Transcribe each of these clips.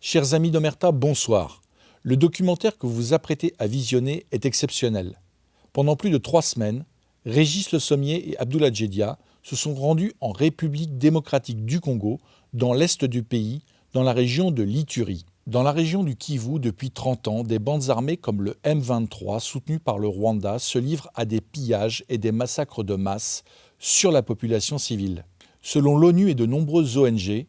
Chers amis d'Omerta, bonsoir. Le documentaire que vous vous apprêtez à visionner est exceptionnel. Pendant plus de 3 semaines, Régis Le Sommier et Abdoulaye Djedia se sont rendus en République démocratique du Congo, dans l'est du pays, dans la région de l'Ituri. Dans la région du Kivu, depuis 30 ans, des bandes armées comme le M23, soutenues par le Rwanda, se livrent à des pillages et des massacres de masse sur la population civile. Selon l'ONU et de nombreuses ONG,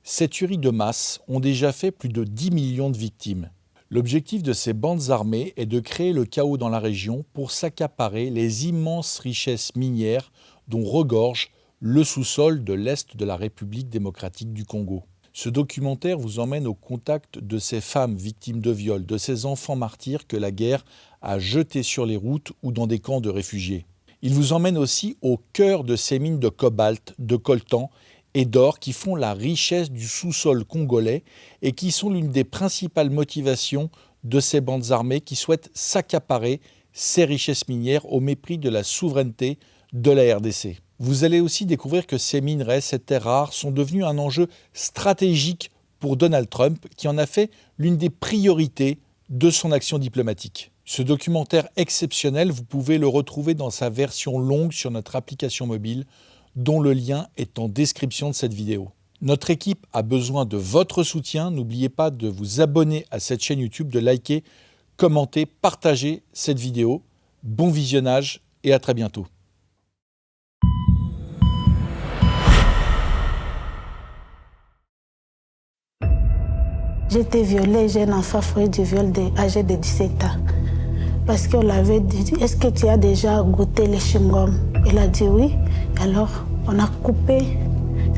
ces tueries de masse ont déjà fait plus de 10 millions de victimes. L'objectif de ces bandes armées est de créer le chaos dans la région pour s'accaparer les immenses richesses minières dont regorge le sous-sol de l'Est de la République démocratique du Congo. Ce documentaire vous emmène au contact de ces femmes victimes de viols, de ces enfants martyrs que la guerre a jetés sur les routes ou dans des camps de réfugiés. Il vous emmène aussi au cœur de ces mines de cobalt, de coltan et d'or qui font la richesse du sous-sol congolais et qui sont l'une des principales motivations de ces bandes armées qui souhaitent s'accaparer ces richesses minières au mépris de la souveraineté de la RDC. Vous allez aussi découvrir que ces minerais, ces terres rares, sont devenus un enjeu stratégique pour Donald Trump qui en a fait l'une des priorités de son action diplomatique. Ce documentaire exceptionnel, vous pouvez le retrouver dans sa version longue sur notre application mobile, dont le lien est en description de cette vidéo. Notre équipe a besoin de votre soutien. N'oubliez pas de vous abonner à cette chaîne YouTube, de liker, commenter, partager cette vidéo. Bon visionnage et à très bientôt. J'ai été violée, j'ai un enfant fruit du viol âgé de 17 ans. Parce qu'on l'avait dit, est-ce que tu as déjà goûté les chewing-gums? Elle a dit oui. Alors, on a coupé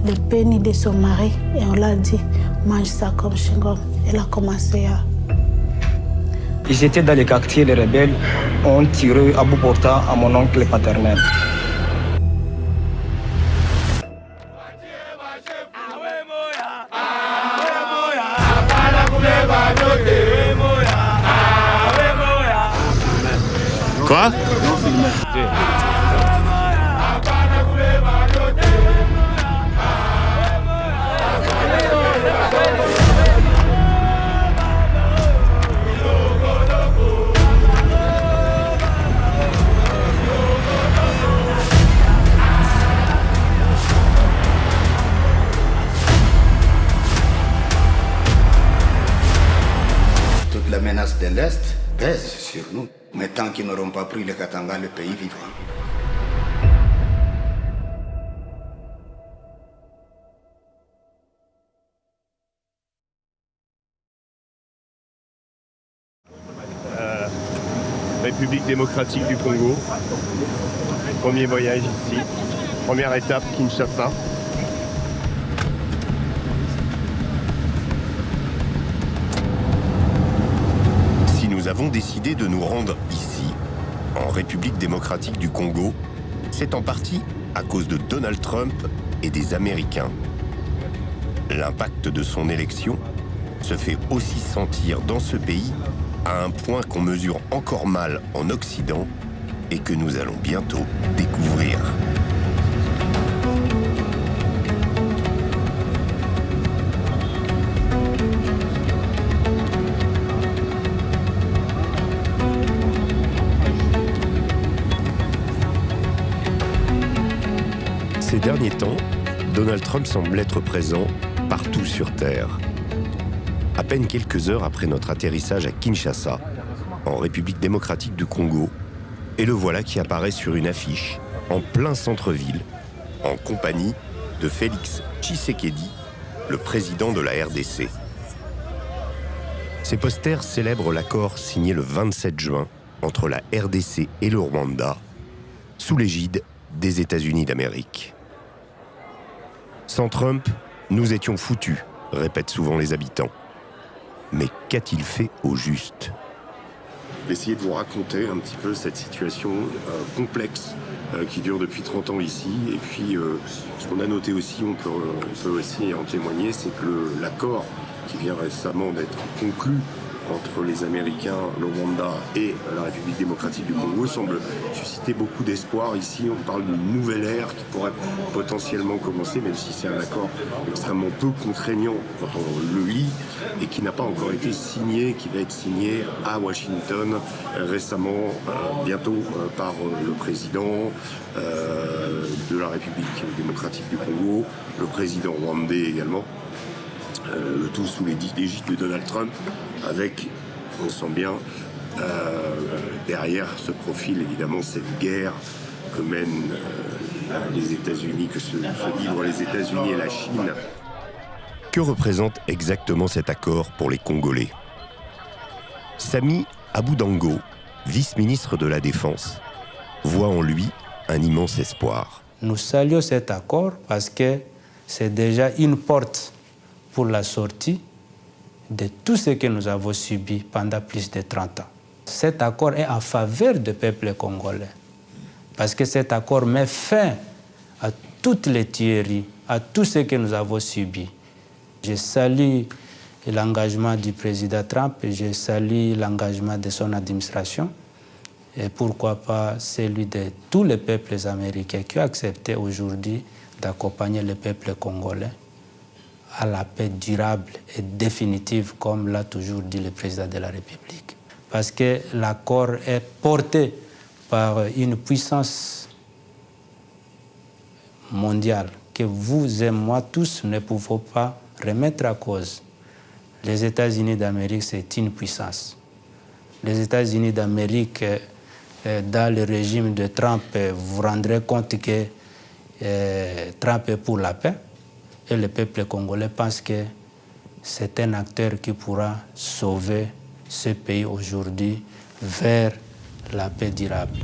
le pénis de son mari et on l'a dit, mange ça comme chewing-gum. Elle a commencé à... Ils étaient dans les quartiers, les rebelles ont tiré à bout portant à mon oncle paternel. Quoi? Toute la menace de l'Est pèse sur nous. Mais tant qu'ils n'auront pas pris le Katanga, le pays vivra. République démocratique du Congo. Premier voyage ici. Première étape, Kinshasa. Si nous avons décidé de nous rendre ici, en République démocratique du Congo, c'est en partie à cause de Donald Trump et des Américains. L'impact de son élection se fait aussi sentir dans ce pays à un point qu'on mesure encore mal en Occident et que nous allons bientôt découvrir. Ces derniers temps, Donald Trump semble être présent partout sur Terre. À peine quelques heures après notre atterrissage à Kinshasa, en République démocratique du Congo, et le voilà qui apparaît sur une affiche, en plein centre-ville, en compagnie de Félix Tshisekedi, le président de la RDC. Ces posters célèbrent l'accord signé le 27 juin entre la RDC et le Rwanda, sous l'égide des États-Unis d'Amérique. Sans Trump, nous étions foutus, répètent souvent les habitants. Mais qu'a-t-il fait au juste? Essayer de vous raconter un petit peu cette situation complexe qui dure depuis 30 ans ici. Et puis, ce qu'on a noté aussi, on peut aussi en témoigner, c'est que l'accord qui vient récemment d'être conclu entre les Américains, le Rwanda et la République démocratique du Congo semble susciter beaucoup d'espoir. Ici, on parle d'une nouvelle ère qui pourrait potentiellement commencer, même si c'est un accord extrêmement peu contraignant quand on le lit, et qui n'a pas encore été signé, qui va être signé à Washington récemment, bientôt par le président de la République démocratique du Congo, le président rwandais également, le tout sous l'égide de Donald Trump, avec, on sent bien, derrière ce profil évidemment cette guerre que mènent les États-Unis, que se livrent les États-Unis et la Chine. Que représente exactement cet accord pour les Congolais? Samy Aboudango, vice-ministre de la Défense, voit en lui un immense espoir. Nous saluons cet accord parce que c'est déjà une porte pour la sortie de tout ce que nous avons subi pendant plus de 30 ans. Cet accord est en faveur du peuple congolais parce que cet accord met fin à toutes les tueries, à tout ce que nous avons subi. Je salue l'engagement du président Trump et je salue l'engagement de son administration et pourquoi pas celui de tous les peuples américains qui ont accepté aujourd'hui d'accompagner le peuple congolais à la paix durable et définitive, comme l'a toujours dit le président de la République. Parce que l'accord est porté par une puissance mondiale que vous et moi tous ne pouvons pas remettre à cause. Les États-Unis d'Amérique, c'est une puissance. Les États-Unis d'Amérique, dans le régime de Trump, vous vous rendrez compte que Trump est pour la paix et le peuple congolais pense que c'est un acteur qui pourra sauver ce pays aujourd'hui vers la paix durable.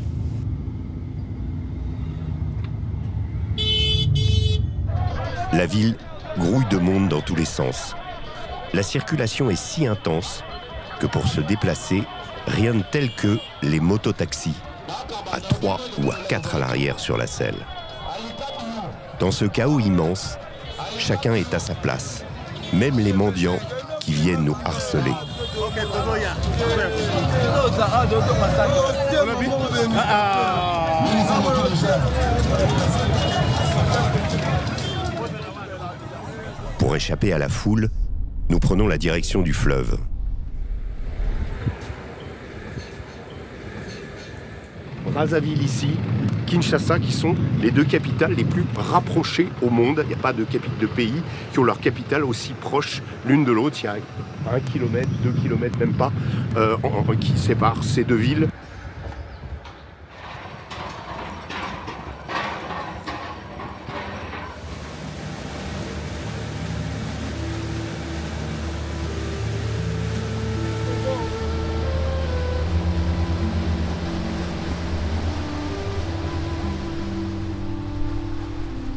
La ville grouille de monde dans tous les sens. La circulation est si intense que pour se déplacer, rien de tel que les mototaxis, à 3 ou à 4 à l'arrière sur la selle. Dans ce chaos immense, chacun est à sa place, même les mendiants qui viennent nous harceler. Pour échapper à la foule, nous prenons la direction du fleuve. Brazzaville ici, Kinshasa, qui sont les deux capitales les plus rapprochées au monde. Il n'y a pas de pays qui ont leur capitale aussi proche l'une de l'autre. Il y a 1 kilomètre, 2 kilomètres, même pas, qui séparent ces deux villes.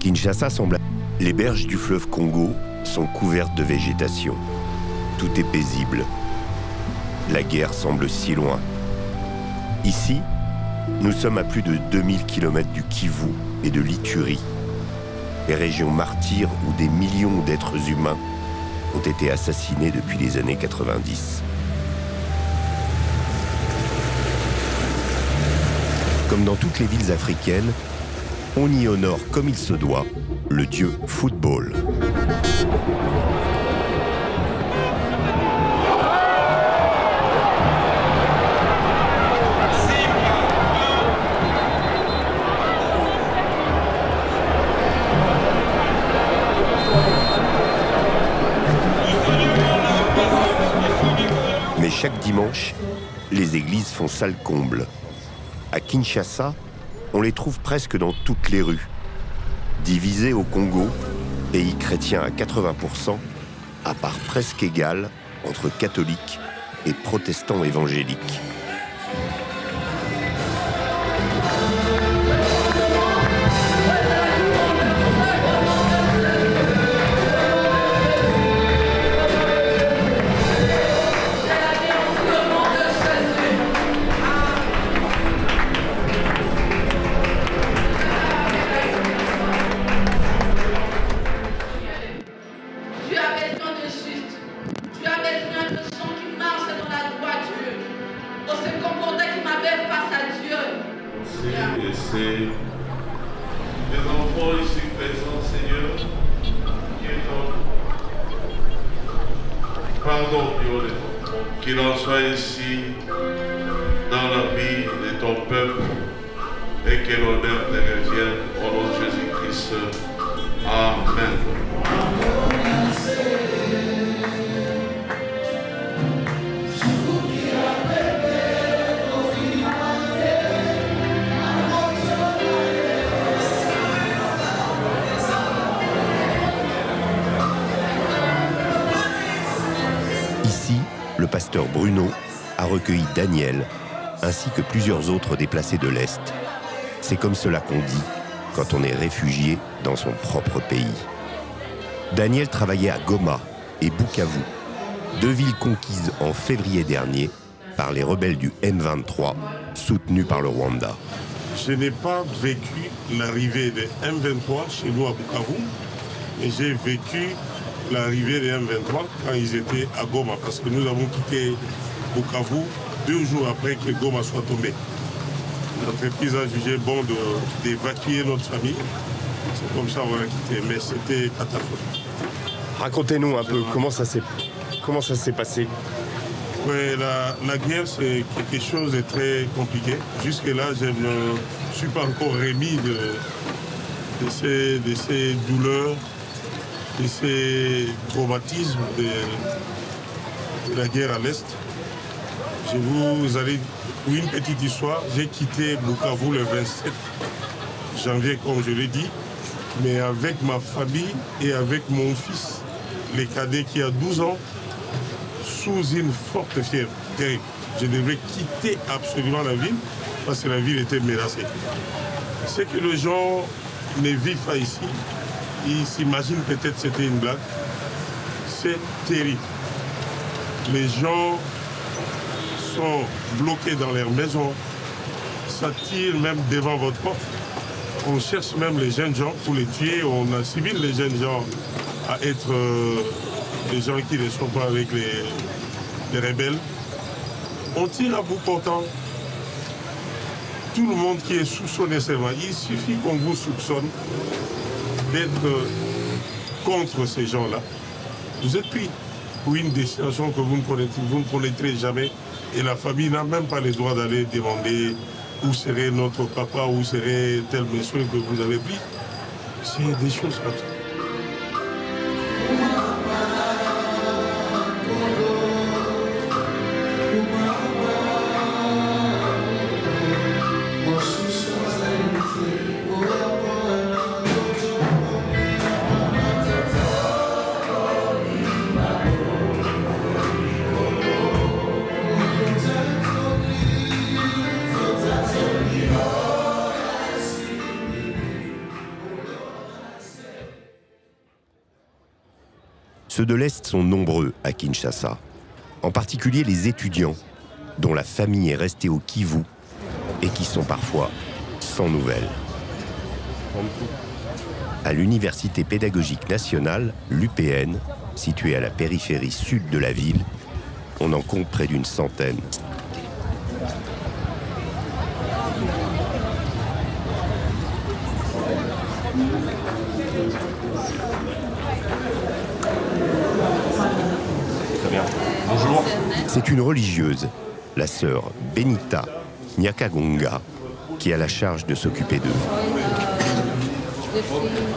Kinshasa semble... Les berges du fleuve Congo sont couvertes de végétation. Tout est paisible. La guerre semble si loin. Ici, nous sommes à plus de 2000 km du Kivu et de l'Ituri, les régions martyres où des millions d'êtres humains ont été assassinés depuis les années 90. Comme dans toutes les villes africaines, on y honore comme il se doit le dieu football. Mais chaque dimanche, les églises font salle comble. À Kinshasa, on les trouve presque dans toutes les rues. Divisé au Congo, pays chrétien à 80%, à part presque égale entre catholiques et protestants évangéliques. Pardon, Pio, qu'il en soit ici dans la vie de ton peuple et que l'honneur te revienne au nom de Jésus-Christ. Amen. Ici, le pasteur Bruno a recueilli Daniel, ainsi que plusieurs autres déplacés de l'Est. C'est comme cela qu'on dit quand on est réfugié dans son propre pays. Daniel travaillait à Goma et Bukavu, deux villes conquises en février dernier par les rebelles du M23, soutenus par le Rwanda. Je n'ai pas vécu l'arrivée des M23 chez nous à Bukavu, mais j'ai vécu l'arrivée des M23 quand ils étaient à Goma, parce que nous avons quitté Bukavu 2 jours après que Goma soit tombé. L'entreprise a jugé bon d'évacuer notre famille. C'est comme ça qu'on a quitté, mais c'était catastrophique. Racontez-nous un peu comment ça s'est passé. Oui, la guerre, c'est quelque chose de très compliqué. Jusque-là, je ne suis pas encore remis de ces douleurs, de ces traumatismes de la guerre à l'Est. Je vous allez pour une petite histoire. J'ai quitté Bukavu le 27 janvier, comme je l'ai dit, mais avec ma famille et avec mon fils, le cadet qui a 12 ans, sous une forte fièvre terrible. Je devais quitter absolument la ville parce que la ville était menacée. Ce que les gens ne vivent pas ici, ils s'imaginent peut-être que c'était une blague. C'est terrible. Les gens sont bloqués dans leurs maisons. Ça tire même devant votre porte. On cherche même les jeunes gens pour les tuer. On assimile les jeunes gens à être des gens qui ne sont pas avec les rebelles. On tire à bout portant. Tout le monde qui est soupçonné, c'est vrai. Il suffit qu'on vous soupçonne d'être contre ces gens-là. Vous êtes pris pour une destination que vous ne connaîtrez jamais. Et la famille n'a même pas le droit d'aller demander où serait notre papa, où serait tel monsieur que vous avez pris. C'est des choses comme ça. Ceux de l'Est sont nombreux à Kinshasa, en particulier les étudiants, dont la famille est restée au Kivu et qui sont parfois sans nouvelles. À l'Université pédagogique nationale, l'UPN, située à la périphérie sud de la ville, on en compte près d'une centaine. Bonjour. C'est une religieuse, la sœur Benita Nyakagonga, qui a la charge de s'occuper d'eux.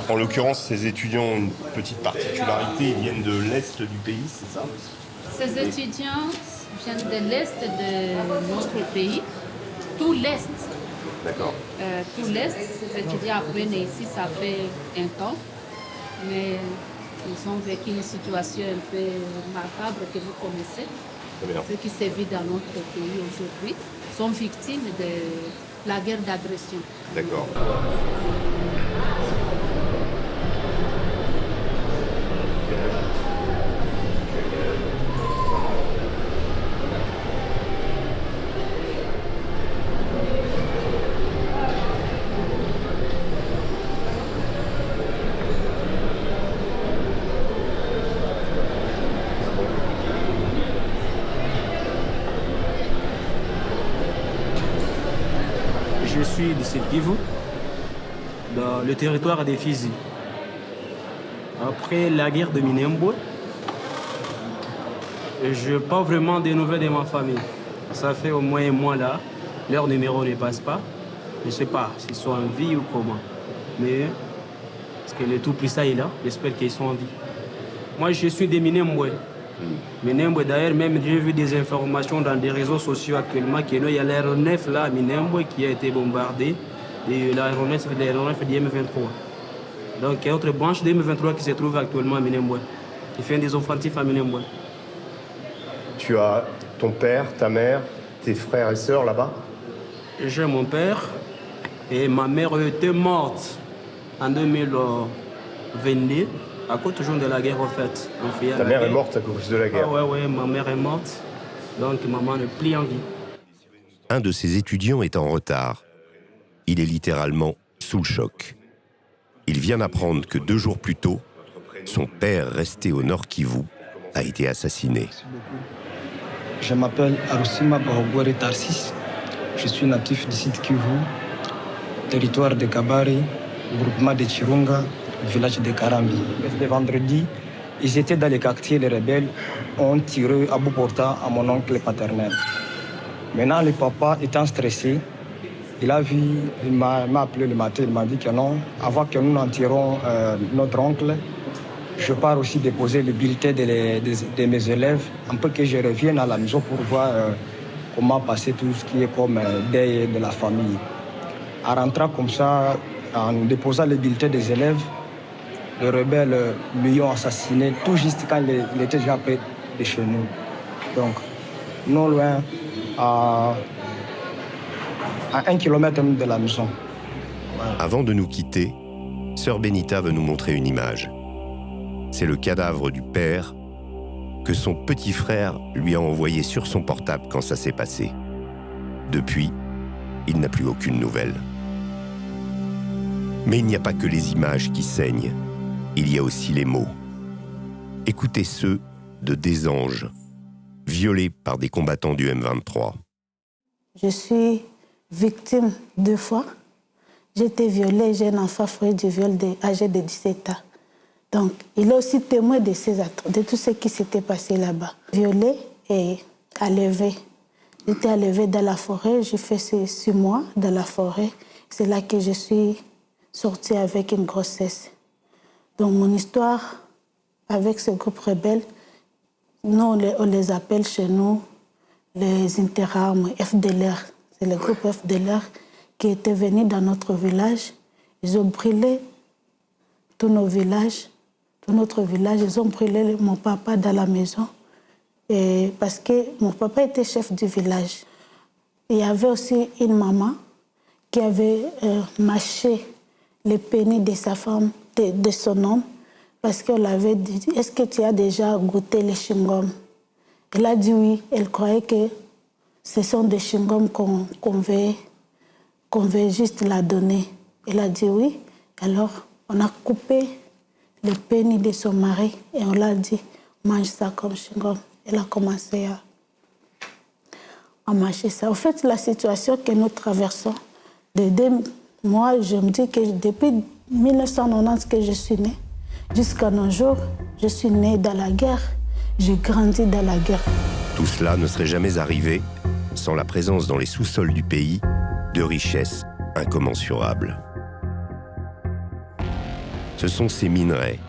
En l'occurrence, ces étudiants ont une petite particularité, ils viennent de l'Est du pays, c'est ça? Ces étudiants viennent de l'Est de notre pays, tout l'Est. D'accord. Tout l'Est, ces étudiants apprennent ici, ça fait un temps, mais ils ont vécu une situation un peu macabre que vous connaissez. Ceux qui se vivent dans notre pays aujourd'hui sont victimes de la guerre d'agression. D'accord. Je suis de Kivu, dans le territoire des Fizi. Après la guerre de Minembwe, Je n'ai pas vraiment des nouvelles de ma famille. Ça fait au moins un mois là. Leur numéro ne passe pas. Je ne sais pas s'ils sont en vie ou comment. Mais parce que le tout plus ça est là, j'espère qu'ils sont en vie. Moi, je suis des Minembwe. Minembwe, d'ailleurs, même j'ai vu des informations dans des réseaux sociaux actuellement qu'il y a l'aéronef là à Minembwe qui a été bombardé. Et l'aéronef du M23. Donc il y a une autre branche de M23 qui se trouve actuellement à Minembwe. Qui fait des offensifs à Minembwe. Tu as ton père, ta mère, tes frères et sœurs là-bas? J'ai mon père et ma mère était morte en 2022 à cause toujours de la guerre en fait. Ta mère est morte à cause de la guerre? Ah ouais, ma mère est morte. Donc maman n'est plus en vie. Un de ses étudiants est en retard. Il est littéralement sous le choc. Il vient d'apprendre que 2 jours plus tôt, son père, resté au Nord Kivu, a été assassiné. Je m'appelle Arusima Bahogwere Tarsis. Je suis natif du site Kivu, territoire de Kabari, groupement de Chirunga, village de Karambi. Le vendredi, ils étaient dans les quartiers, les rebelles ont tiré à bout portant à mon oncle paternel. Maintenant, le papa étant stressé, il m'a appelé le matin, il m'a dit que non, avant que nous n'en tirons notre oncle, je pars aussi déposer le bulletin de mes élèves, un peu que je revienne à la maison pour voir comment passer tout ce qui est comme deuil de la famille. En rentrant comme ça, en déposant le bulletin des élèves, les rebelles lui ont assassiné tout juste quand il était déjà près de chez nous. Donc, non loin, à 1 kilomètre de la maison. Ouais. Avant de nous quitter, Sœur Benita veut nous montrer une image. C'est le cadavre du père que son petit frère lui a envoyé sur son portable quand ça s'est passé. Depuis, il n'a plus aucune nouvelle. Mais il n'y a pas que les images qui saignent, il y a aussi les mots. Écoutez ceux de des anges, violés par des combattants du M23. Je suis victime 2 fois. J'ai été violée, j'ai un enfant fruit du viol âgé de 17 ans. Donc, il est aussi témoin de tout ce qui s'était passé là-bas. Violée et enlevée. J'étais enlevée dans la forêt, j'ai fait 6 mois dans la forêt. C'est là que je suis sortie avec une grossesse. Donc, mon histoire avec ce groupe rebelle, nous, on les appelle chez nous les interarmes FDLR. C'est le groupe FDLR qui était venu dans notre village. Ils ont brûlé tous nos villages, tout notre village. Ils ont brûlé mon papa dans la maison. Et parce que mon papa était chef du village. Il y avait aussi une maman qui avait mâché les pénis de sa femme, de son homme, parce qu'on l'avait dit, est-ce que tu as déjà goûté les chewing-gums? Elle a dit oui. Elle croyait que ce sont des chewing-gums qu'on veut juste la donner. Elle a dit oui. Alors, on a coupé le pénis de son mari et on l'a dit, mange ça comme chewing-gum. Elle a commencé à mâcher ça. En fait, la situation que nous traversons, moi, je me dis que depuis 1990 que je suis née, jusqu'à nos jours, je suis née dans la guerre, j'ai grandi dans la guerre. Tout cela ne serait jamais arrivé sans la présence dans les sous-sols du pays de richesses incommensurables. Ce sont ces minerais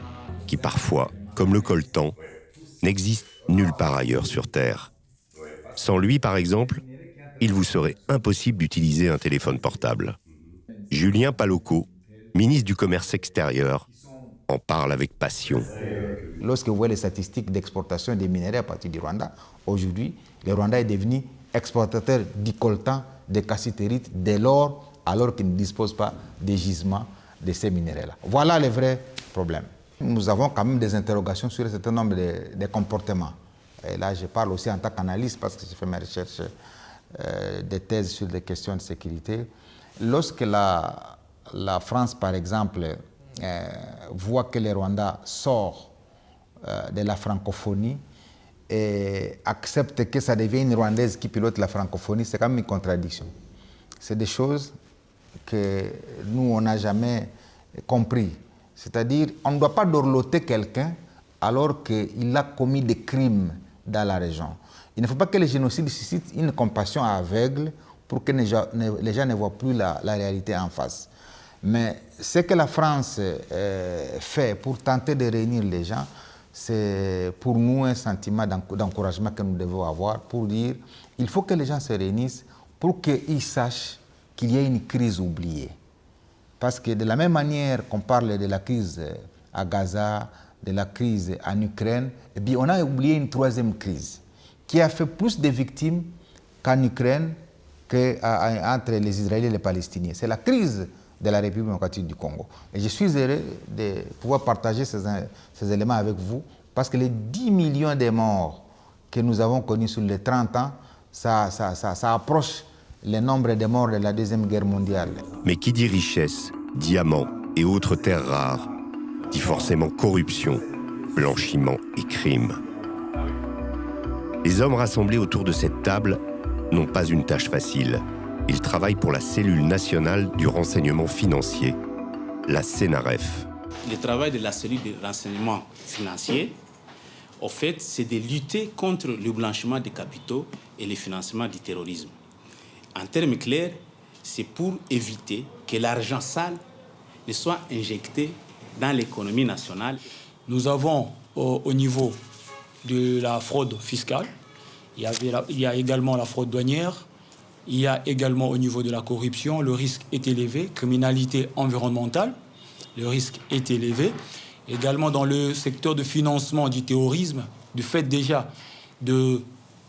qui parfois, comme le coltan, n'existent nulle part ailleurs sur Terre. Sans lui, par exemple, il vous serait impossible d'utiliser un téléphone portable. Julien Paluku, ministre du Commerce extérieur, en parle avec passion. Lorsque vous voyez les statistiques d'exportation des minerais à partir du Rwanda, aujourd'hui, le Rwanda est devenu exportateur du coltan, des cassitérites, de l'or, alors qu'il ne dispose pas des gisements de ces minerais-là. Voilà les vrais problèmes. Nous avons quand même des interrogations sur un certain nombre de comportements. Et là, je parle aussi en tant qu'analyste parce que j'ai fait mes recherches, des thèses sur des questions de sécurité. Lorsque la France, par exemple, voit que le Rwanda sort de la francophonie et accepte que ça devienne une Rwandaise qui pilote la francophonie, c'est quand même une contradiction. C'est des choses que nous, on n'a jamais compris. C'est-à-dire, on ne doit pas dorloter quelqu'un alors qu'il a commis des crimes dans la région. Il ne faut pas que le génocide suscite une compassion aveugle pour que les gens ne voient plus la réalité en face. Mais ce que la France fait pour tenter de réunir les gens, c'est pour nous un sentiment d'encouragement que nous devons avoir pour dire qu'il faut que les gens se réunissent pour qu'ils sachent qu'il y a une crise oubliée. Parce que de la même manière qu'on parle de la crise à Gaza, de la crise en Ukraine, eh bien on a oublié une troisième crise qui a fait plus de victimes qu'en Ukraine qu'entre les Israéliens et les Palestiniens. C'est la crise de la République démocratique du Congo. Et je suis heureux de pouvoir partager ces éléments avec vous parce que les 10 millions de morts que nous avons connus sur les 30 ans, ça approche le nombre de morts de la Deuxième Guerre mondiale. Mais qui dit richesse, diamants et autres terres rares, dit forcément corruption, blanchiment et crime. Les hommes rassemblés autour de cette table n'ont pas une tâche facile. Ils travaillent pour la cellule nationale du renseignement financier, la CNRF. Le travail de la cellule de renseignement financier, au fait, c'est de lutter contre le blanchiment des capitaux et le financement du terrorisme. En termes clairs, c'est pour éviter que l'argent sale ne soit injecté dans l'économie nationale. Nous avons au niveau de la fraude fiscale, il y a également la fraude douanière, il y a également au niveau de la corruption, le risque est élevé, criminalité environnementale, le risque est élevé. Également dans le secteur de financement du terrorisme, du fait déjà de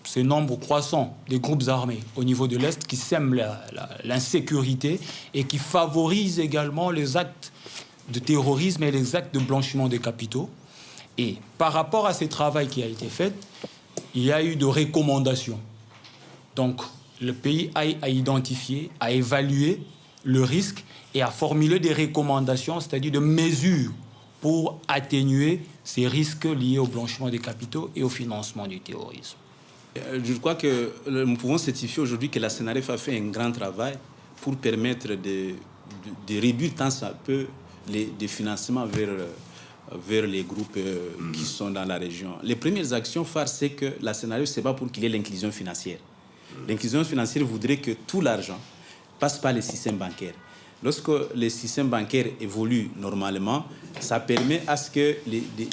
ce nombre croissant des groupes armés au niveau de l'Est qui sèment l'insécurité et qui favorisent également les actes de terrorisme et les actes de blanchiment des capitaux. Et par rapport à ce travail qui a été fait, il y a eu de recommandations. Donc, le pays a identifié, a évalué le risque et a formulé des recommandations, c'est-à-dire de mesures pour atténuer ces risques liés au blanchiment des capitaux et au financement du terrorisme. Je crois que nous pouvons certifier aujourd'hui que la CNRF a fait un grand travail pour permettre de réduire tant ça peut les financements vers les groupes qui sont dans la région. Les premières actions phares, c'est que la CNRF, ce n'est pas pour qu'il y ait l'inclusion financière. L'inclusion financière voudrait que tout l'argent passe par le système bancaire. Lorsque le système bancaire évolue normalement, ça permet à ce que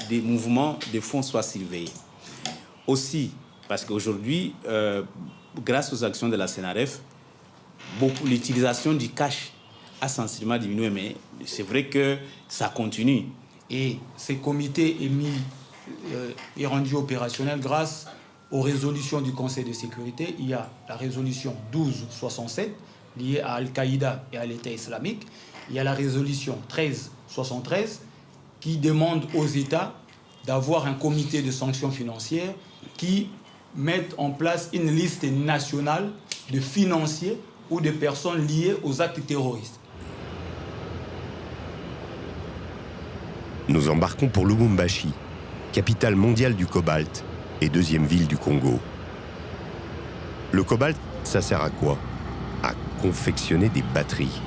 des mouvements de fonds soient surveillés. Aussi, parce qu'aujourd'hui, grâce aux actions de la CNRF, l'utilisation du cash a sensiblement diminué, mais c'est vrai que ça continue. Et ces comités est rendu opérationnel grâce aux résolutions du Conseil de sécurité. Il y a la résolution 1267 liée à Al-Qaïda et à l'État islamique. Il y a la résolution 1373 qui demande aux États d'avoir un comité de sanctions financières qui mette en place une liste nationale de financiers ou de personnes liées aux actes terroristes. Nous embarquons pour Lubumbashi, capitale mondiale du cobalt et deuxième ville du Congo. Le cobalt, ça sert à quoi? À confectionner des batteries.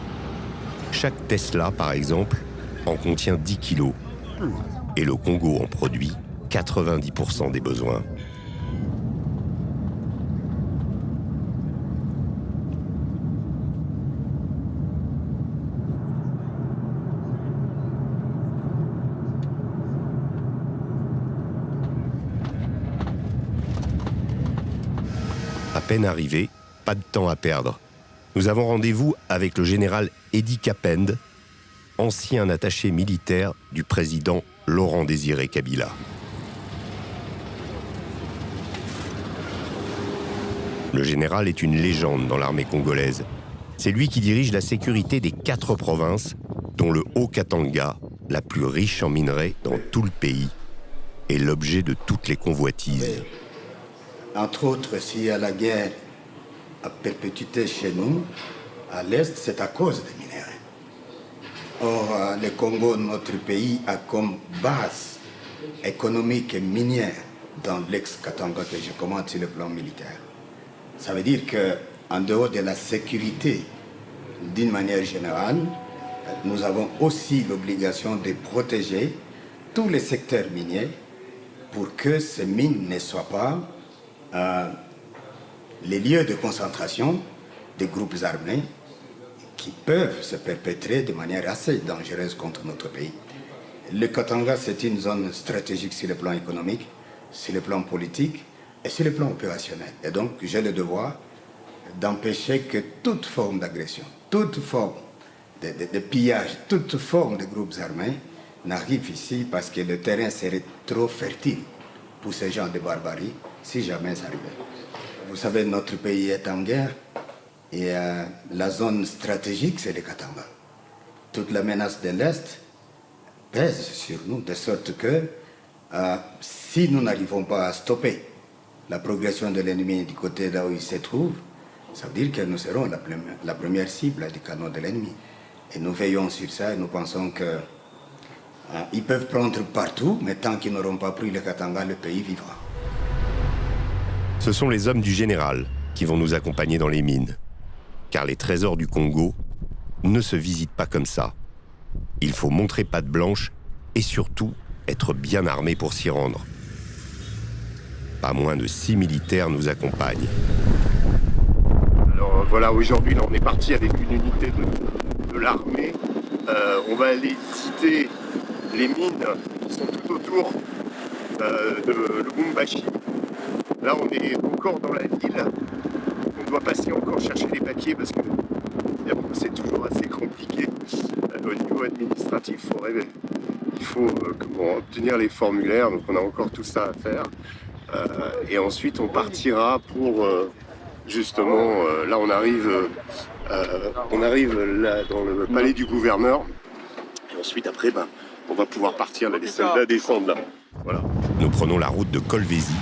Chaque Tesla, par exemple, en contient 10 kilos. Et le Congo en produit 90% des besoins. À peine arrivé, pas de temps à perdre. Nous avons rendez-vous avec le général Edi Kapend, ancien attaché militaire du président Laurent-Désiré Kabila. Le général est une légende dans l'armée congolaise. C'est lui qui dirige la sécurité des 4 provinces, dont le Haut-Katanga, la plus riche en minerais dans tout le pays, est l'objet de toutes les convoitises. Entre autres, s'il y a la guerre à perpétuité chez nous, à l'Est, c'est à cause des minéraux. Or, le Congo, notre pays, a comme base économique et minière dans l'ex-Katanga que je commande sur le plan militaire. Ça veut dire qu'en dehors de la sécurité, d'une manière générale, nous avons aussi l'obligation de protéger tous les secteurs miniers pour que ces mines ne soient pas les lieux de concentration des groupes armés qui peuvent se perpétrer de manière assez dangereuse contre notre pays. Le Katanga, c'est une zone stratégique sur le plan économique, sur le plan politique et sur le plan opérationnel. Et donc, j'ai le devoir d'empêcher que toute forme d'agression, toute forme de pillage, toute forme de groupes armés n'arrive ici parce que le terrain serait trop fertile pour ces gens de barbarie si jamais ça arrivait. Vous savez, notre pays est en guerre et la zone stratégique, c'est le Katanga. Toute la menace de l'Est pèse sur nous, de sorte que si nous n'arrivons pas à stopper la progression de l'ennemi du côté là où il se trouve, ça veut dire que nous serons la première cible du canon de l'ennemi. Et nous veillons sur ça et nous pensons qu'ils peuvent prendre partout, mais tant qu'ils n'auront pas pris le Katanga, le pays vivra. Ce sont les hommes du général qui vont nous accompagner dans les mines. Car les trésors du Congo ne se visitent pas comme ça. Il faut montrer patte blanche et surtout être bien armé pour s'y rendre. Pas moins de 6 militaires nous accompagnent. Alors voilà, aujourd'hui, là, on est parti avec une unité de l'armée. On va aller visiter les mines qui sont tout autour de Lubumbashi. Là, on est encore dans la ville. On doit passer encore chercher les papiers parce que c'est toujours assez compliqué au niveau administratif. Il faut obtenir les formulaires, donc on a encore tout ça à faire. Et ensuite, on partira pour justement. Là, on arrive là, dans le palais du gouverneur. Et ensuite, après, on va pouvoir partir. Là, les soldats descendent là. Voilà. Nous prenons la route de Kolwezi,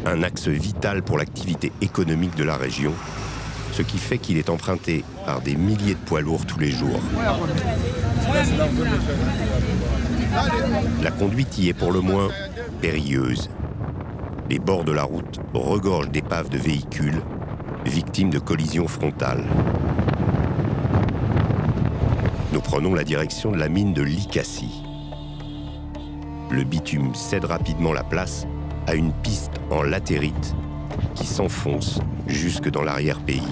un axe vital pour l'activité économique de la région, ce qui fait qu'il est emprunté par des milliers de poids lourds tous les jours. La conduite y est pour le moins périlleuse. Les bords de la route regorgent d'épaves de véhicules, victimes de collisions frontales. Nous prenons la direction de la mine de Likasi. Le bitume cède rapidement la place à une piste en latérite qui s'enfonce jusque dans l'arrière-pays.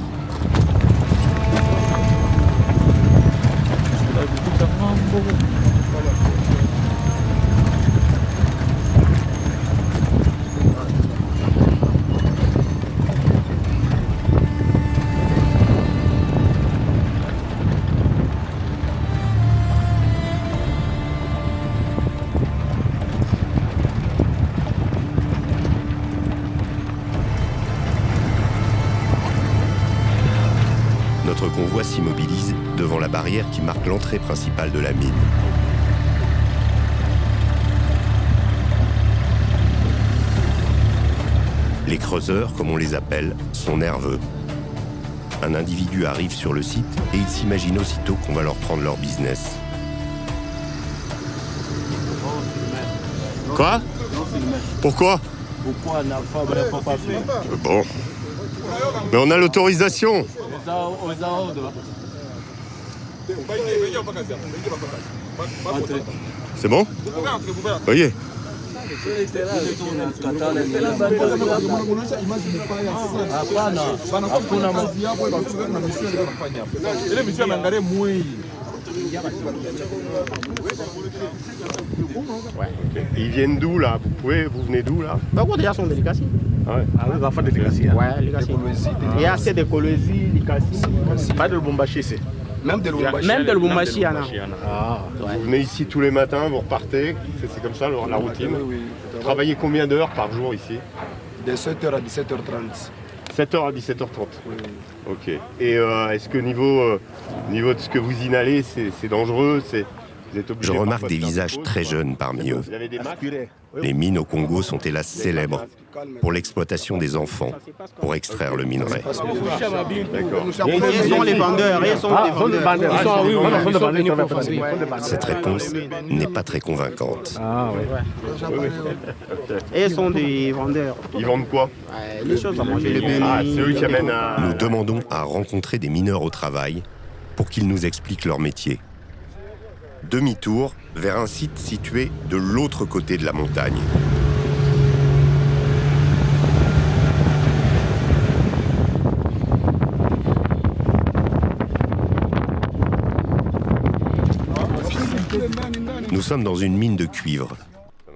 Notre convoi s'immobilise devant la barrière qui marque l'entrée principale de la mine. Les creuseurs, comme on les appelle, sont nerveux. Un individu arrive sur le site et il s'imagine aussitôt qu'on va leur prendre leur business. Quoi? Pourquoi? Bon. Mais on a l'autorisation. C'est bon? Voyez. Ils viennent d'où là? Vous venez d'où là? Beaucoup déjà sont de Likasi. Ah ouais. Ah, les enfants de Likasi. Ouais, Likasi. Il y a assez de Kolwezi, Likasi. Pas de Lubumbashi ici. Même de Lubumbashi, il y en a. Ah, ouais. Vous venez ici tous les matins, vous repartez, c'est comme ça la routine. Oui. Vous travaillez combien d'heures par jour ici? De 7h à 17h30. 7h à 17h30. Oui. Ok. Et est-ce que niveau de ce que vous inhalez, c'est dangereux? Je remarque des visages très jeunes parmi eux. Les mines au Congo sont hélas célèbres pour l'exploitation des enfants, pour extraire le minerai. D'accord. Ils sont les vendeurs. Cette réponse n'est pas très convaincante. Ah oui. Ils sont des vendeurs. Ils vendent quoi? Les choses à manger, les bénis. Ah, c'est eux qui amènent à... Nous demandons à rencontrer des mineurs au travail pour qu'ils nous expliquent leur métier. Demi-tour vers un site situé de l'autre côté de la montagne. sommes dans une mine de cuivre.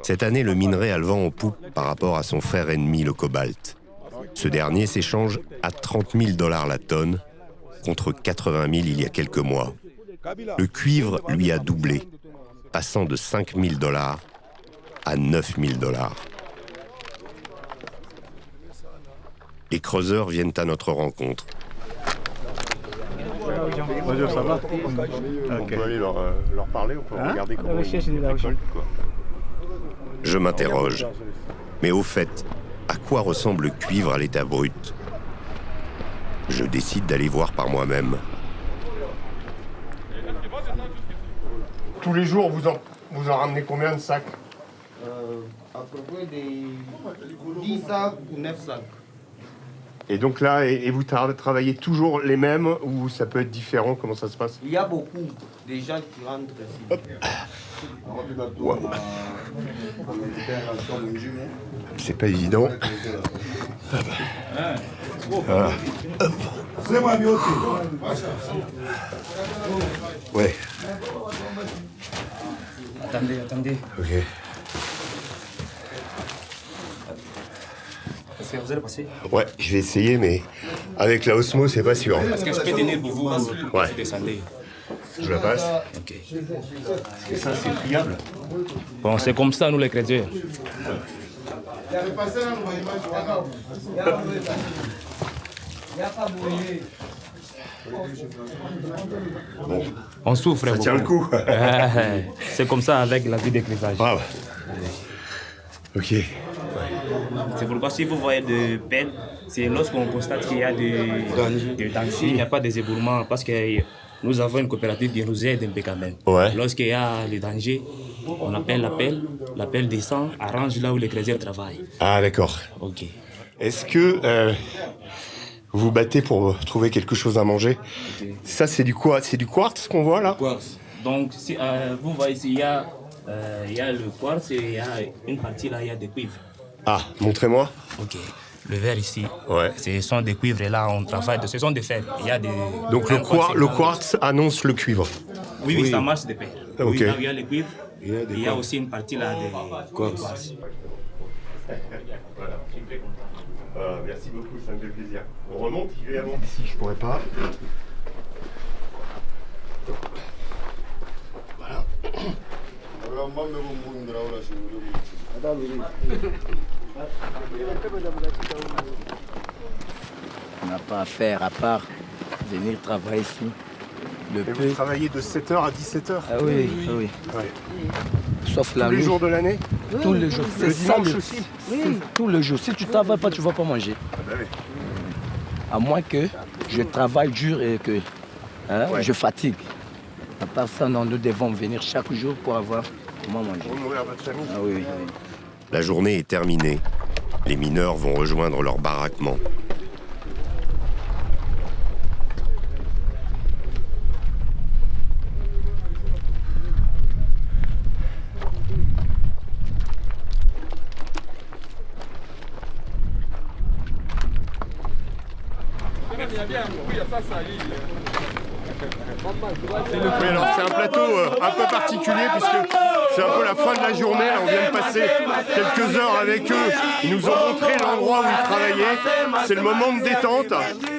Cette année, le minerai a le vent en poupe par rapport à son frère ennemi, le cobalt. Ce dernier s'échange à 30 000 $ la tonne, contre 80 000 il y a quelques mois. Le cuivre, lui, a doublé, passant de 5 000 $ à 9 000 $. Les creuseurs viennent à notre rencontre. Bonjour, ça va? On peut aller leur parler, on peut regarder comment ils récoltent, quoi. Je m'interroge. Mais au fait, à quoi ressemble le cuivre à l'état brut? Je décide d'aller voir par moi-même. Tous les jours, vous en ramenez combien de sacs? À peu près des 10 sacs ou 9 sacs. Et donc là, et vous travaillez toujours les mêmes ou ça peut être différent? Comment ça se passe? Il y a beaucoup de gens qui rentrent ici. Wow. C'est pas évident. Voilà. Ouais. Attendez. Ok. Est-ce que vous allez passer? Ouais, je vais essayer, mais avec la Osmo, c'est pas sûr. Est-ce que je peux tenir pour vous? Ouais. Descendez. Je la passe. Ok. Et ça, c'est friable? Bon, c'est comme ça, nous les chrétiens. Bon. On souffre. Ça tient le coup. C'est comme ça avec la vie des chrétiens. Ah ouais. Ok. C'est pourquoi si vous voyez de pelles, c'est lorsqu'on constate qu'il y a des dangers, il n'y a pas des éboulements, parce que nous avons une coopérative qui nous aide un peu quand même. Ouais. Lorsqu'il y a les dangers, on appelle l'appel descend, arrange là où les chrétiens travaillent. Ah d'accord. Ok. Est-ce que vous vous battez pour trouver quelque chose à manger? Okay. Ça, c'est du quoi? C'est du quartz qu'on voit là? Quartz. Donc, si, vous voyez ici, il y a le quartz et il y a une partie là, il y a des cuivres. Ah, montrez-moi. Ok. Le verre ici, ouais. Ce sont des cuivres et là on travaille, ce sont des fer. Il y a des... Donc le quartz annonce le cuivre. Oui, ça marche des paires. Ok. Oui, là il y a les cuivres, il y a aussi une partie là des quartz. Voilà. Merci beaucoup, ça me fait plaisir. On remonte, il est avant. Si je pourrais pas. Voilà. On n'a pas à faire à part venir travailler ici. Vous travaillez de 7h à 17h? Ah oui, oui. Ouais. Sauf la nuit. Tous les jours de l'année? Tous les jours. Le dimanche aussi? Oui, tous les jours. Si tu ne travailles pas, tu ne vas pas manger. Ah bah oui. À moins que je travaille dur et que je fatigue. À part ça, non, nous devons venir chaque jour pour avoir comment manger. Pour nourrir votre famille? Ah oui, oui. La journée est terminée. Les mineurs vont rejoindre leur baraquement. Oui, alors c'est un plateau un peu particulier puisque c'est un peu la fin de la journée. Là, on vient de passer quelques heures avec eux. Ils nous ont montré l'endroit où ils travaillaient. C'est le moment de détente.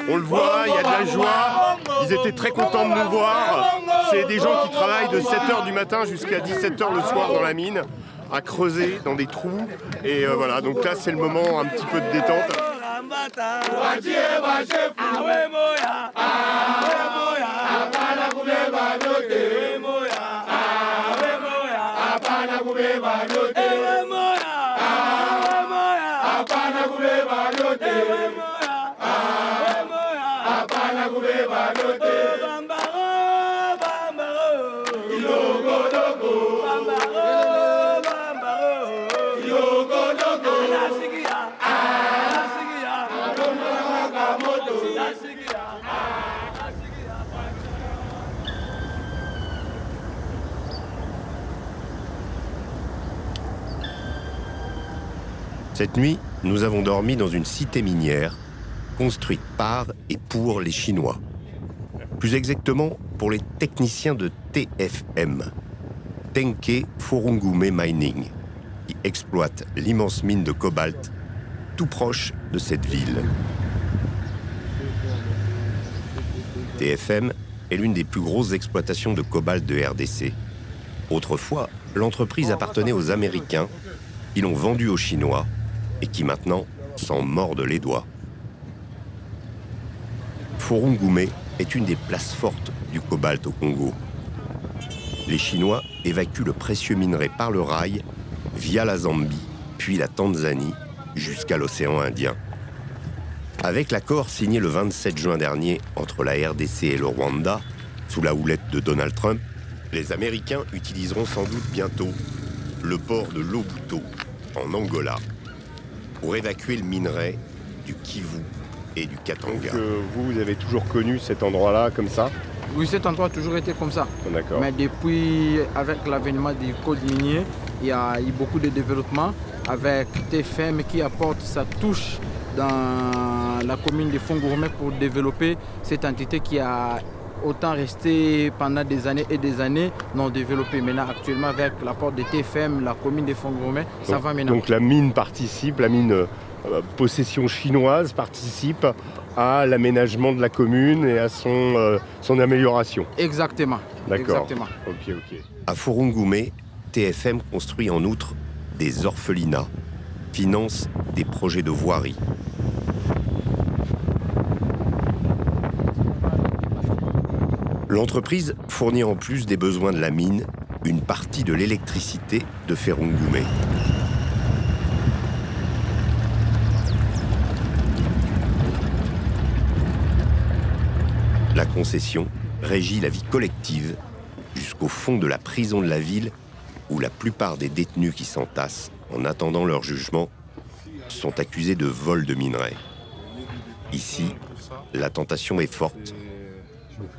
On le voit, il y a de la joie. Ils étaient très contents de nous voir. C'est des gens qui travaillent de 7h du matin jusqu'à 17h le soir dans la mine, à creuser dans des trous. Et voilà, donc là c'est le moment un petit peu de détente. Cette nuit, nous avons dormi dans une cité minière construite par et pour les Chinois. Plus exactement, pour les techniciens de TFM. Tenke Furungume Mining, qui exploite l'immense mine de cobalt tout proche de cette ville. TFM est l'une des plus grosses exploitations de cobalt de RDC. Autrefois, l'entreprise appartenait aux Américains qui l'ont vendue aux Chinois et qui maintenant s'en mordent les doigts. Furungume est une des places fortes du cobalt au Congo. Les Chinois évacuent le précieux minerai par le rail via la Zambie, puis la Tanzanie, jusqu'à l'océan Indien. Avec l'accord signé le 27 juin dernier entre la RDC et le Rwanda, sous la houlette de Donald Trump, les Américains utiliseront sans doute bientôt le port de Lobito, en Angola, pour évacuer le minerai du Kivu et du Katanga. Vous avez toujours connu cet endroit-là comme ça? Oui, cet endroit a toujours été comme ça. D'accord. Mais depuis, avec l'avènement du code minier, il y a eu beaucoup de développement avec TFM qui apporte sa touche dans la commune de Fungurumé pour développer cette entité qui a autant resté pendant des années et des années non développée. Maintenant, actuellement, avec l'apport de TFM, la commune de Fungurumé, ça va maintenant. Donc la mine participe, la mine possession chinoise participe à l'aménagement de la commune et à son amélioration. Exactement. D'accord. Exactement. Ok. À Furungume, TFM construit en outre des orphelinats, finance des projets de voirie. L'entreprise fournit en plus des besoins de la mine une partie de l'électricité de Furungume. La concession régit la vie collective jusqu'au fond de la prison de la ville où la plupart des détenus qui s'entassent en attendant leur jugement sont accusés de vol de minerai. Ici, la tentation est forte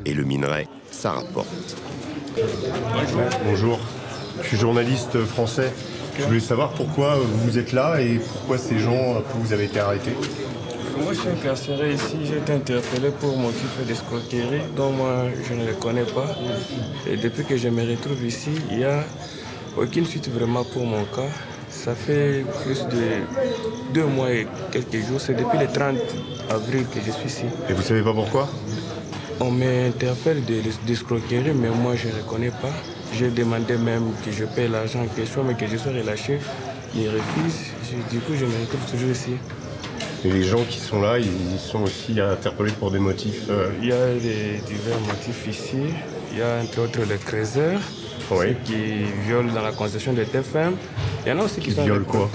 et le minerai, ça rapporte. Bonjour, je suis journaliste français. Je voulais savoir pourquoi vous êtes là et pourquoi ces gens, vous avez été arrêtés. Moi, je suis incarcéré ici. J'ai été interpellé pour motif d'escroquerie dont moi, je ne le connais pas. Et depuis que je me retrouve ici, il n'y a aucune suite vraiment pour mon cas. Ça fait plus de 2 mois et quelques jours. C'est depuis le 30 avril que je suis ici. Et vous savez pas pourquoi? On m'interpelle d'escroquerie, mais moi, je ne reconnais pas. J'ai demandé même que je paye l'argent en question, mais que je sois relâché. Ils refusent. Du coup, je me retrouve toujours ici. Et les gens qui sont là, ils sont aussi interpellés pour des motifs Il y a divers motifs ici. Il y a entre autres les creuseurs, ceux qui violent dans la concession de TFM. Il y en a aussi qui violent quoi?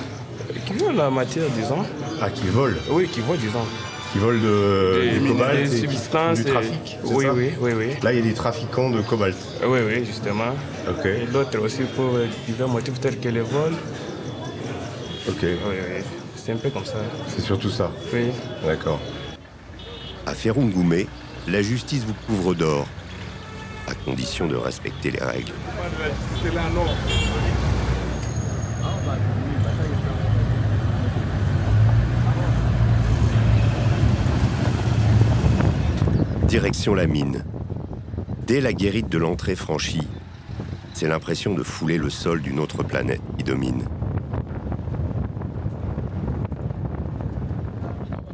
Qui violent la matière, disons. Ah, qui volent? Oui, qui volent, disons. Qui volent du cobalt des substances, du trafic, oui, ça? Oui. Là, il y a des trafiquants de cobalt. Oui, justement. Ok. Et d'autres aussi pour divers motifs tels que les vols. Ok. Oui. C'est un peu comme ça. C'est surtout ça? Oui. D'accord. À Furungume, la justice vous couvre d'or, à condition de respecter les règles. Direction la mine. Dès la guérite de l'entrée franchie, c'est l'impression de fouler le sol d'une autre planète qui domine.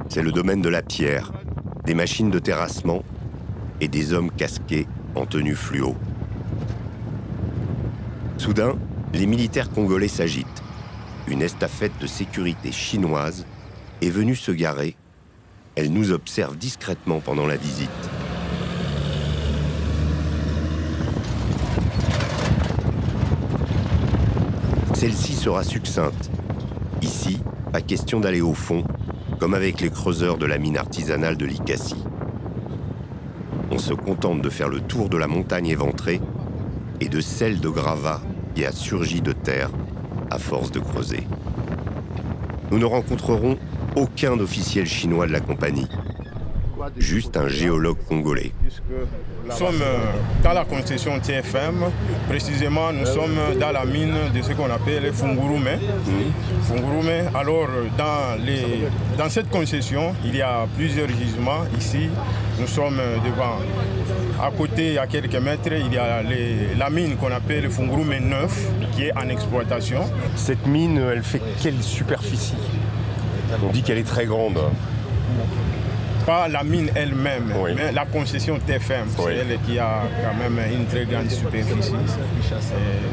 C'est le domaine de la pierre, des machines de terrassement et des hommes casqués en tenue fluo. Soudain, les militaires congolais s'agitent. Une estafette de sécurité chinoise est venue se garer. Elle nous observe discrètement pendant la visite. Celle-ci sera succincte. Ici, pas question d'aller au fond, comme avec les creuseurs de la mine artisanale de Likasi. On se contente de faire le tour de la montagne éventrée et de celle de gravats qui a surgi de terre à force de creuser. Nous ne rencontrerons aucun officiel chinois de la compagnie, juste un géologue congolais. Nous sommes dans la concession TFM, précisément nous sommes dans la mine de ce qu'on appelle Fungurumé. Fungurumé, alors dans cette concession, il y a plusieurs gisements. Ici, nous sommes devant À côté, à quelques mètres, il y a la mine qu'on appelle Fungurume 9, qui est en exploitation. Cette mine, elle fait quelle superficie? On dit qu'elle est très grande. Pas la mine elle-même, mais la concession TFM, c'est elle qui a quand même une très grande superficie.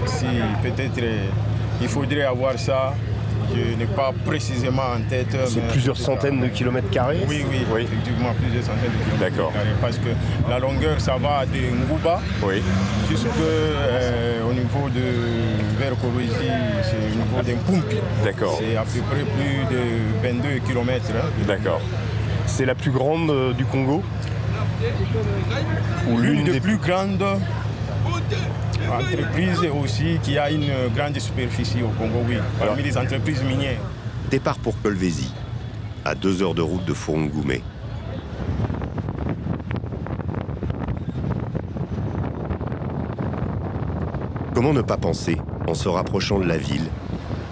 Si peut-être il faudrait avoir ça, je n'ai pas précisément en tête. C'est plusieurs centaines de kilomètres carrés? Oui, effectivement, plusieurs centaines de kilomètres carrés. Parce que la longueur, ça va de Ngouba jusqu'au niveau de vers Kolwezi, c'est au niveau d'Mpumpi. D'accord. C'est à peu près plus de 22 kilomètres. D'accord. C'est la plus grande du Congo? Ou l'une des plus grandes entreprises aussi qui a une grande superficie au Congo, oui, parmi les entreprises minières. Départ pour Kolwezi, à 2 heures de route de Fungurume. Comment ne pas penser, en se rapprochant de la ville,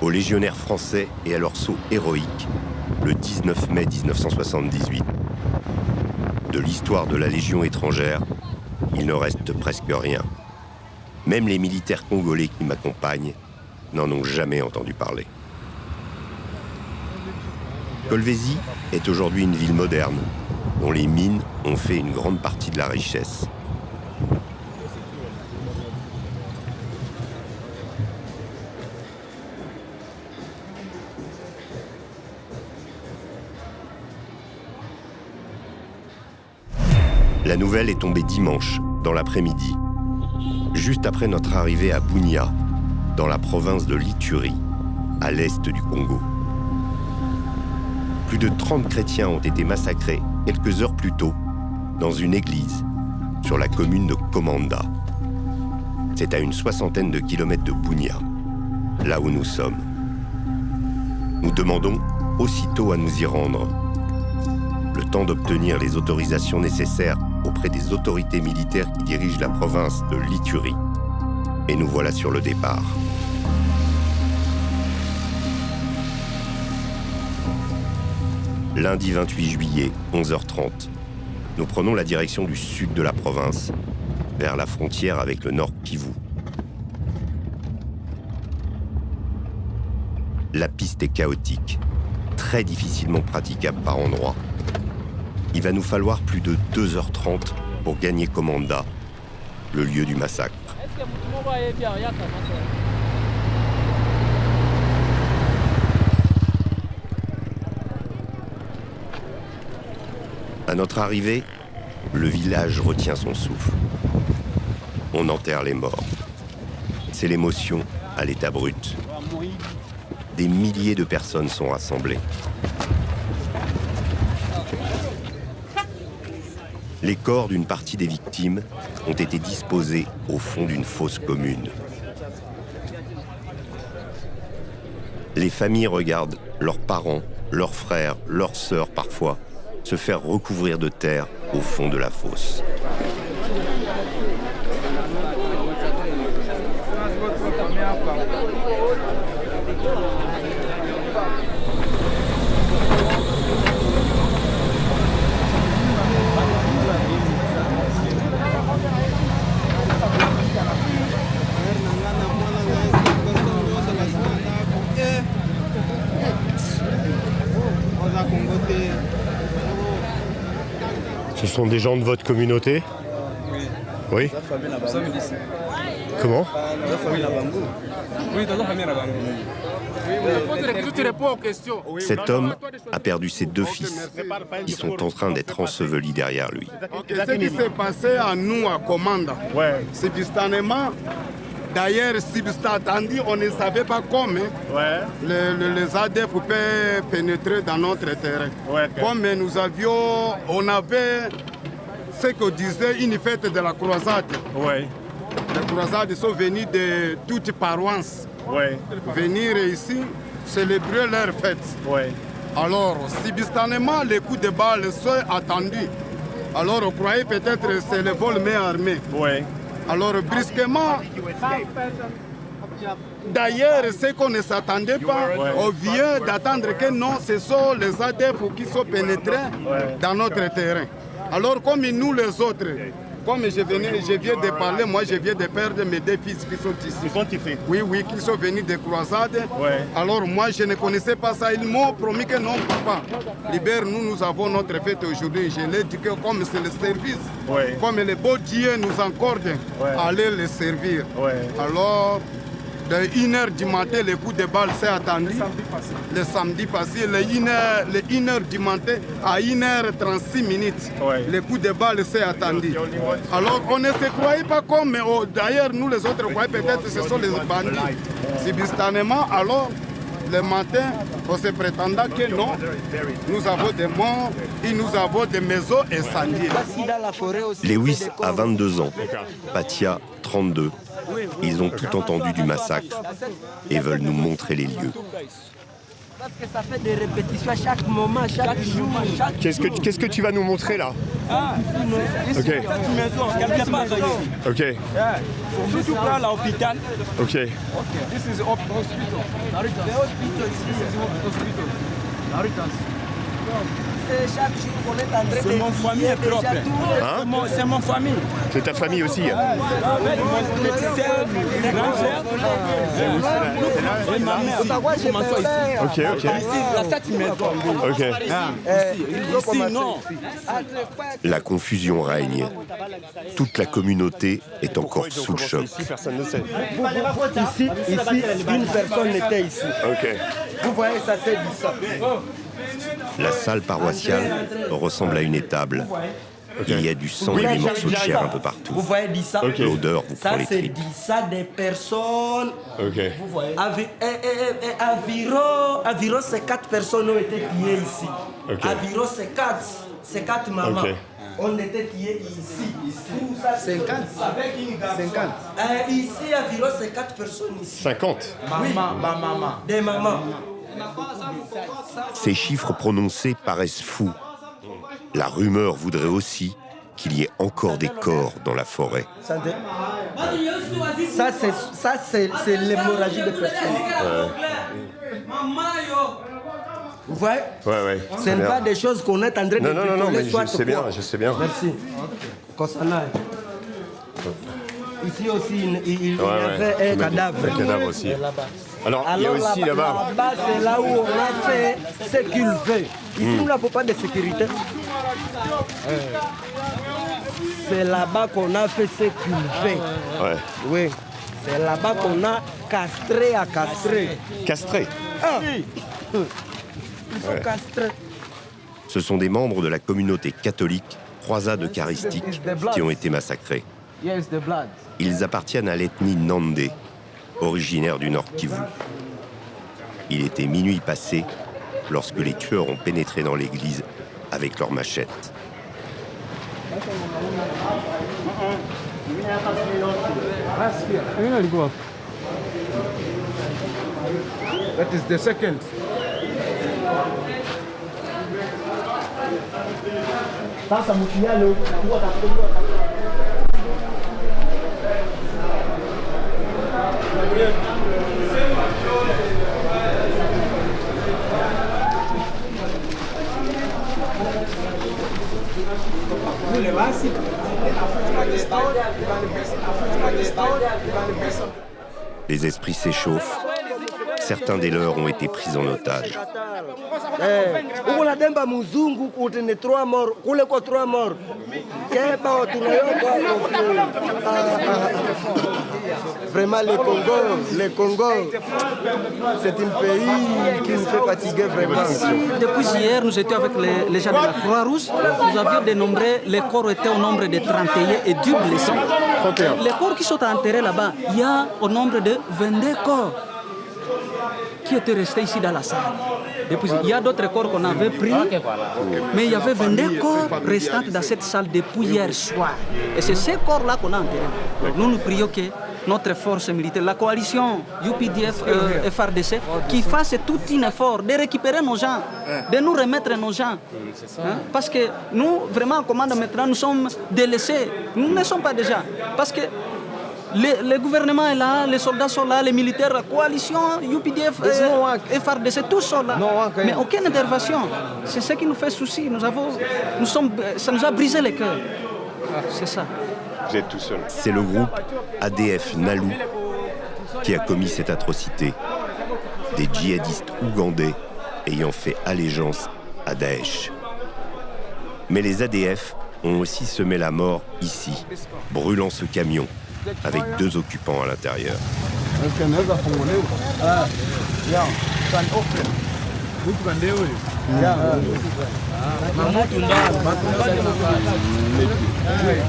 aux légionnaires français et à leur saut héroïque, le 19 mai 1978. De l'histoire de la Légion étrangère, il ne reste presque rien. Même les militaires congolais qui m'accompagnent n'en ont jamais entendu parler. Kolwezi est aujourd'hui une ville moderne, dont les mines ont fait une grande partie de la richesse. La nouvelle est tombée dimanche, dans l'après-midi, juste après notre arrivée à Bunia, dans la province de l'Ituri, à l'est du Congo. Plus de 30 chrétiens ont été massacrés quelques heures plus tôt, dans une église, sur la commune de Komanda. C'est à une 60aine de kilomètres de Bunia, là où nous sommes. Nous demandons aussitôt à nous y rendre. Le temps d'obtenir les autorisations nécessaires auprès des autorités militaires qui dirigent la province de l'Ituri. Et nous voilà sur le départ. Lundi 28 juillet, 11h30, nous prenons la direction du sud de la province, vers la frontière avec le Nord Kivu. La piste est chaotique, très difficilement praticable par endroits. Il va nous falloir plus de 2h30 pour gagner Komanda, le lieu du massacre. À notre arrivée, le village retient son souffle. On enterre les morts. C'est l'émotion à l'état brut. Des milliers de personnes sont rassemblées. Les corps d'une partie des victimes ont été disposés au fond d'une fosse commune. Les familles regardent leurs parents, leurs frères, leurs sœurs parfois, se faire recouvrir de terre au fond de la fosse. Ce sont des gens de votre communauté? Oui. Comment? Cet homme a perdu ses 2 fils. Ils sont en train d'être ensevelis derrière lui. Ce qui s'est passé à nous à Komanda, substantiellement, d'ailleurs, attendu, on ne savait pas comment les ADF peuvent pénétrer dans notre terrain. Comme on avait ce qu'on disait, une fête de la croisade. Les croisades sont venues de toutes paroisses. Venir ici, célébrer leur fête. Alors, substantiellement, les coups de balle sont attendus. Alors, on croyait peut-être que c'est le vol main armée. Alors, brusquement, d'ailleurs, ce qu'on ne s'attendait pas, on vient d'attendre que non, ce sont les ADF qui sont pénétrés dans notre terrain. Alors, comme nous les autres, comme je viens de parler, moi je viens de perdre mes 2 fils qui sont ici. Ils sont ici? Oui, qui sont venus de croisades. Ouais. Alors moi je ne connaissais pas ça. Ils m'ont promis que non, papa, libère, nous avons notre fête aujourd'hui. Je l'ai dit que comme c'est le service, comme le beau Dieu nous accorde, allez le servir. Alors, de 1h du matin, le coup de balle s'est attendu. Le samedi passé, le 1h du matin à 1h36 minutes. Le coup de balle s'est attendu. Alors, on ne se croyait pas comme, mais d'ailleurs, nous les autres croyaient peut-être que ce sont les bandits. Simultanément, alors, le matin, on se prétendait que non, nous avons des morts et nous avons des maisons incendiées. Lewis a 22 ans, Patia 32. Ils ont tout entendu du massacre et veulent nous montrer les lieux. Parce que ça fait des répétitions à chaque moment, chaque jour. Qu'est-ce que tu vas nous montrer là? Ici, Ok. cette maison, quelque part ici. Ok. Surtout pour l'hôpital. Ok. This is hospital. The hospital, this is hospital. C'est chaque jour qu'on est en train de... C'est mon famille propre. C'est mon famille. C'est ta famille aussi. Mon petit sœur, grand frère. Et ma mère. Ok. Ici, la 7 maison. Ok. Ici, non. La confusion règne. Toute la communauté est encore sous le choc. Personne ne sait. Ici, une personne était ici. Ok. Vous voyez, ça c'est dit ça. La salle paroissiale ressemble à une étable. Il y a du sang et des morceaux de chair un peu partout. Vous voyez dit ça? L'odeur vous prend Ça les c'est tripes. dit ça des personnes. Vous voyez. Environ ces 4 personnes ont été tuées ici. Environ ces 4 mamans. On était tués ici. 50. Ici, environ ces 4 personnes ici. 50. Oui. Maman. Des mamans. Ces chiffres prononcés paraissent fous. La rumeur voudrait aussi qu'il y ait encore des corps dans la forêt. Ça c'est l'hémorragie de personnes. Vous voyez? Ouais. Ce n'est pas des choses qu'on est en train de Non, mais je sais bien. Merci. Ici aussi, il y avait un cadavre. Un cadavre aussi. Alors, il y a aussi là-bas. Là-bas, c'est là où on a fait ce qu'il veut. Ici, nous n'avons pas de sécurité. C'est là-bas qu'on a fait ce qu'il veut. Oui. C'est là-bas qu'on a castré à castrer. Castré? Ils sont castrés. Ce sont des membres de la communauté catholique Croisade Eucharistique qui ont été massacrés. Ils appartiennent à l'ethnie Nandé, originaire du Nord Kivu. Il était minuit passé lorsque les tueurs ont pénétré dans l'église avec leurs machettes. That is the second. Sasa mkialo kuwa Les esprits s'échauffent. Certains des leurs ont été pris en otage. Vraiment, le Congo, c'est un pays qui nous fait fatiguer vraiment. Depuis hier, nous étions avec les gens de la Croix-Rouge. Nous avions dénombré, les corps étaient au nombre de 31 et 10 blessés. Les corps qui sont enterrés là-bas, il y a au nombre de 22 corps qui étaient restés ici dans la salle. Depuis, il y a d'autres corps qu'on avait pris, mais il y avait 22 corps restants dans cette salle depuis hier soir. Et c'est ces corps-là qu'on a enterrés. Nous nous prions que notre force militaire, la coalition UPDF FRDC, qui fasse tout un effort de récupérer nos gens, de nous remettre nos gens. Parce que nous, vraiment, en commande maintenant, nous sommes délaissés. Nous ne sommes pas déjà. Parce que le gouvernement est là, les soldats sont là, les militaires, la coalition, UPDF, FRDC, tous sont là. Mais aucune intervention. C'est ce qui nous fait souci. Ça nous a brisé le cœur. C'est ça. Vous êtes tout seul. C'est le groupe ADF Nalu qui a commis cette atrocité. Des djihadistes ougandais ayant fait allégeance à Daesh. Mais les ADF ont aussi semé la mort ici, brûlant ce camion, avec 2 occupants à l'intérieur.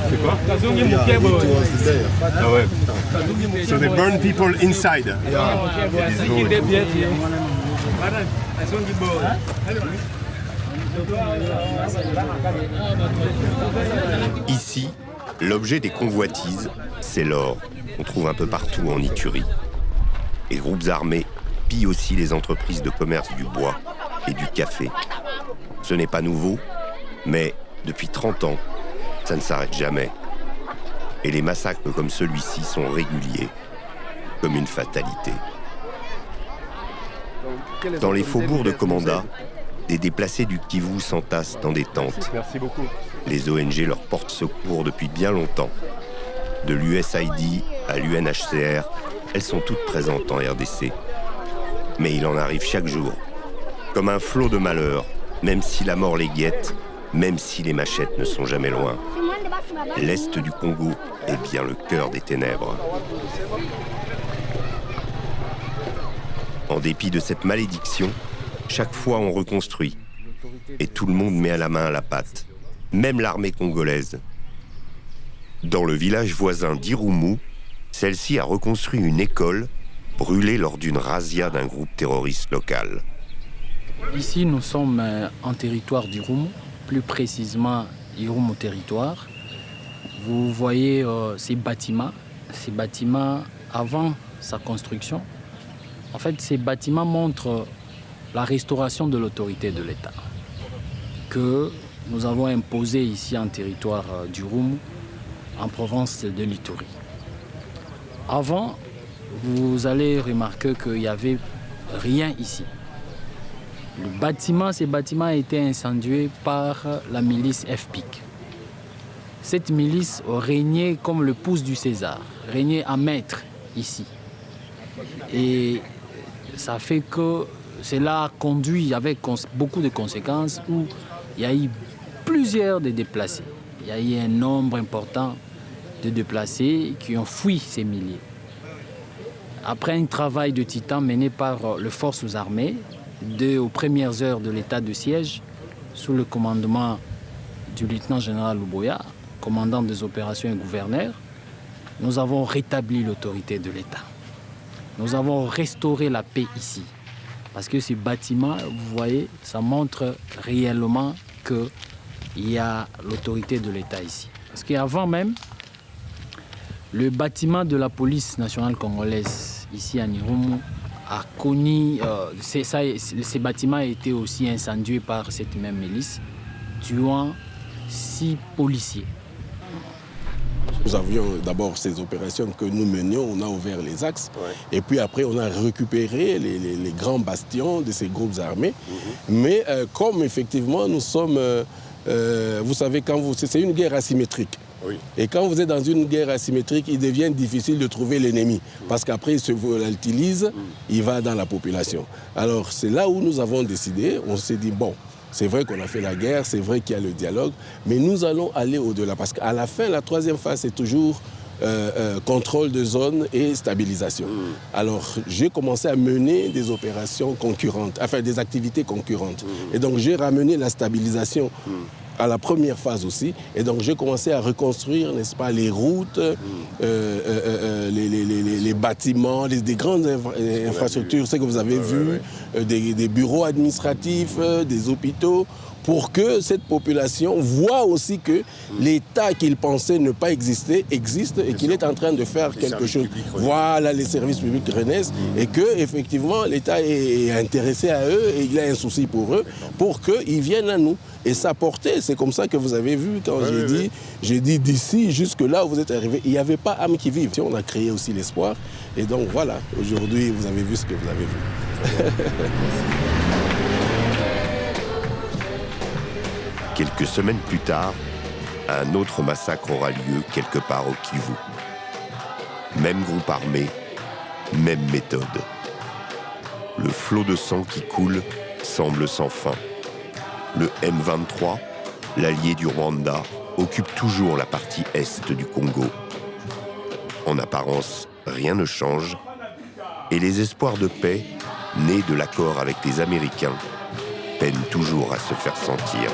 C'est quoi? Ah ouais. So they burn people inside. Ici, l'objet des convoitises, c'est l'or, qu'on trouve un peu partout en Ituri. Les groupes armés pillent aussi les entreprises de commerce du bois et du café. Ce n'est pas nouveau, mais depuis 30 ans, ça ne s'arrête jamais. Et les massacres comme celui-ci sont réguliers, comme une fatalité. Dans les faubourgs de Komanda, des déplacés du Kivu s'entassent dans des tentes. Merci beaucoup. Les ONG leur portent secours depuis bien longtemps. De l'USAID à l'UNHCR, elles sont toutes présentes en RDC. Mais il en arrive chaque jour, comme un flot de malheur, même si la mort les guette, même si les machettes ne sont jamais loin. L'Est du Congo est bien le cœur des ténèbres. En dépit de cette malédiction, chaque fois on reconstruit. Et tout le monde met à la main à la pâte, même l'armée congolaise. Dans le village voisin d'Irumu, celle-ci a reconstruit une école brûlée lors d'une razzia d'un groupe terroriste local. Ici, nous sommes en territoire d'Irumu, plus précisément Irumu territoire. Vous voyez ces bâtiments avant sa construction. En fait, ces bâtiments montrent la restauration de l'autorité de l'État que nous avons imposée ici en territoire d'Irumu, en province de l'Ituri. Avant, vous allez remarquer qu'il n'y avait rien ici. Ces bâtiments a été incendiés par la milice FPIC. Cette milice régnait comme le pouce du César, régnait à maître ici. Et ça fait que cela a conduit avec beaucoup de conséquences où il y a eu plusieurs de déplacés. Il y a eu un nombre important de déplacés qui ont fui ces milliers. Après un travail de titan mené par les forces armées, aux premières heures de l'état de siège, sous le commandement du lieutenant-général Luboya, commandant des opérations et gouverneur, nous avons rétabli l'autorité de l'État. Nous avons restauré la paix ici. Parce que ces bâtiments, vous voyez, ça montre réellement qu'il y a l'autorité de l'État ici. Parce qu'avant même, le bâtiment de la police nationale congolaise, ici à Irumu, a connu... ces bâtiments étaient aussi incendiés par cette même milice, tuant 6 policiers. Nous avions d'abord ces opérations que nous menions, on a ouvert les axes, et puis après on a récupéré les grands bastions de ces groupes armés. Mais comme effectivement nous sommes, vous savez, c'est une guerre asymétrique. Et quand vous êtes dans une guerre asymétrique, il devient difficile de trouver l'ennemi, parce qu'après il se volatilise, il va dans la population. Alors c'est là où nous avons décidé, on s'est dit bon, c'est vrai qu'on a fait la guerre, c'est vrai qu'il y a le dialogue, mais nous allons aller au-delà. Parce qu'à la fin, la troisième phase, c'est toujours contrôle de zone et stabilisation. Alors, j'ai commencé à mener des opérations concurrentes, enfin des activités concurrentes. Et donc, j'ai ramené la stabilisation à la première phase aussi. Et donc, j'ai commencé à reconstruire, n'est-ce pas, les routes, les bâtiments, des grandes infrastructures, ce que vous avez vu, des bureaux administratifs, des hôpitaux, pour que cette population voit aussi que l'État qu'il pensait ne pas exister existe et qu'il est en train de faire quelque chose. Voilà, les services publics renaissent et que effectivement l'État est intéressé à eux et il a un souci pour eux, pour qu'ils viennent à nous. Et ça portait, c'est comme ça que vous avez vu quand j'ai dit d'ici jusque là où vous êtes arrivés, il n'y avait pas âme qui vive. On a créé aussi l'espoir et donc voilà, aujourd'hui vous avez vu ce que vous avez vu. Quelques semaines plus tard, un autre massacre aura lieu quelque part au Kivu. Même groupe armé, même méthode. Le flot de sang qui coule semble sans fin. Le M23, l'allié du Rwanda, occupe toujours la partie est du Congo. En apparence, rien ne change, et les espoirs de paix, nés de l'accord avec les Américains, peinent toujours à se faire sentir.